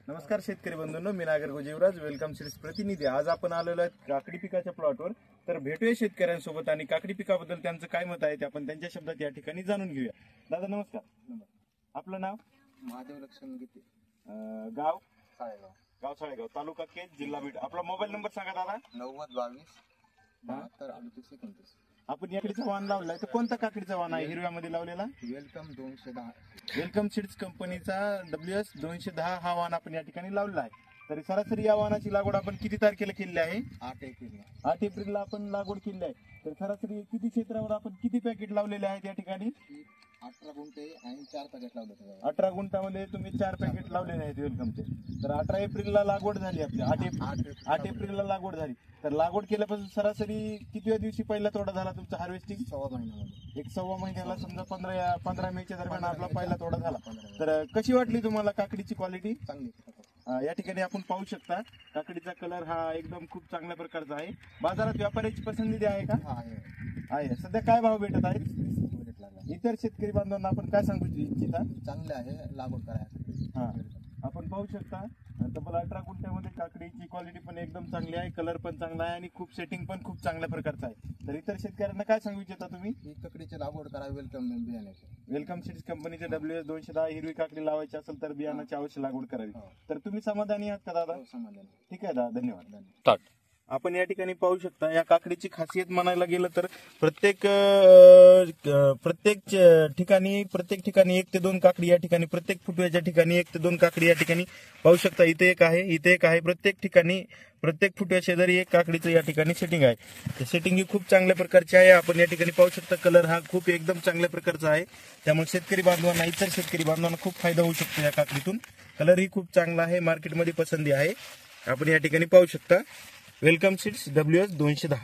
नमस्कार शेतकरी बंधूंनो, मी नागर गोजीवराज welcome seeds प्रतिनिधी। आज आपण आलेलो आहेत काकडी पिकाच्या प्लॉटवर। तर भेटूया शेतकऱ्यांसोबत आणि काकडी पिकाबद्दल त्यांचं काय मत आहे ते आपण त्यांच्या शब्दात या ठिकाणी जाणून घेऊया। दादा नमस्कार। आपलं नाव? महादेव लक्ष्मण गीते, गाव? साळेगाव, गाव साळेगाव, तालुका केज, जिल्हा बीड। आपला मोबाईल नंबर सांगा दादा। 9022 आपण याकडीचा वाहन लावलाय तर कोणता काकडीचा वाहन आहे? हिरव्यामध्ये लावलेला वेलकम 210 वेलकम सीड्स कंपनीचा WS 210 हा वाहन आपण या ठिकाणी लावलेला आहे। तरी सरासरी या वाहनाची लागवड आपण किती तारखेला केली आहे? 8 एप्रिल 8 एप्रिलला आपण लागवड केली आहे। तर सरासरी किती क्षेत्रावर आपण किती पॅकेट लावलेले आहेत या ठिकाणी? 18 गुंठे आणि 4 पॅकेट लावले होते। 18 गुंठामध्ये तुम्ही 4 पॅकेट लावलेले आहेत वेलकमचे। तर 18 एप्रिलला लागवड झाली आपली, 8 एप्रिलला लागवड झाली। तर लागवड केल्यापासून सरासरी किती दिवशी पहिला तोडा झाला तुमचा हार्वेस्टिंग? 1.25 महिन्यामध्ये। 1.25 महिन्याला समजा 15 मेच्या दरम्यान आपला पहिला तोडा झाला। तर कशी वाटली तुम्हाला काकडीची क्वालिटी? चांगली। या ठिकाणी आपण पाहू शकता काकडीचा कलर हा एकदम खूप चांगल्या प्रकारचा आहे। बाजारात व्यापाऱ्याची पसंती आहे का? आहे। सध्या काय भाव भेटत आहे? इतर शेतकरी बांधवांना आपण काय सांगू इच्छिता? चांगले आहे, लागवड करायला। हा, आपण पाहू शकता तब्बल 18 गुंठ्यामध्ये काकडीची क्वालिटी पण एकदम चांगली आहे, कलर पण चांगला आहे आणि खूप सेटिंग पण खूप चांगल्या प्रकारचं आहे। तर इतर शेतकऱ्यांना काय सांगू इच्छिता तुम्ही? ही काकडीची लागवड करा वेलकम बियाण्याची। वेलकम सीड्स कंपनीचे WS 210 हिरवी काकडी लावायची असेल तर बियाणाची अवश्य लागवड करावी। तर तुम्ही समाधानी आहात का दादा? समाधानी। ठीक आहे दादा, धन्यवाद। आपण या ठिकाणी पाहू शकता या काकडीची खासियत म्हणायला गेलं तर प्रत्येक ठिकाणी 1 ते 2 काकडी या ठिकाणी, प्रत्येक फुटव्याच्या ठिकाणी 1 ते 2 काकडी या ठिकाणी पाहू शकता। इथे एक आहे, इथे एक आहे। प्रत्येक ठिकाणी प्रत्येक फुटव्या शेजारी एक काकडीचं या ठिकाणी सेटिंग आहे। तर सेटिंग ही खूप चांगल्या प्रकारची आहे। आपण या ठिकाणी पाहू शकता कलर हा खूप एकदम चांगल्या प्रकारचा आहे। त्यामुळे शेतकरी बांधवांना, इतर शेतकरी बांधवांना खूप फायदा होऊ शकतो या काकडीतून। कलर ही खूप चांगला आहे, मार्केटमध्ये पसंती आहे। आपण या ठिकाणी पाहू शकता वेलकम सीड्स WS 210।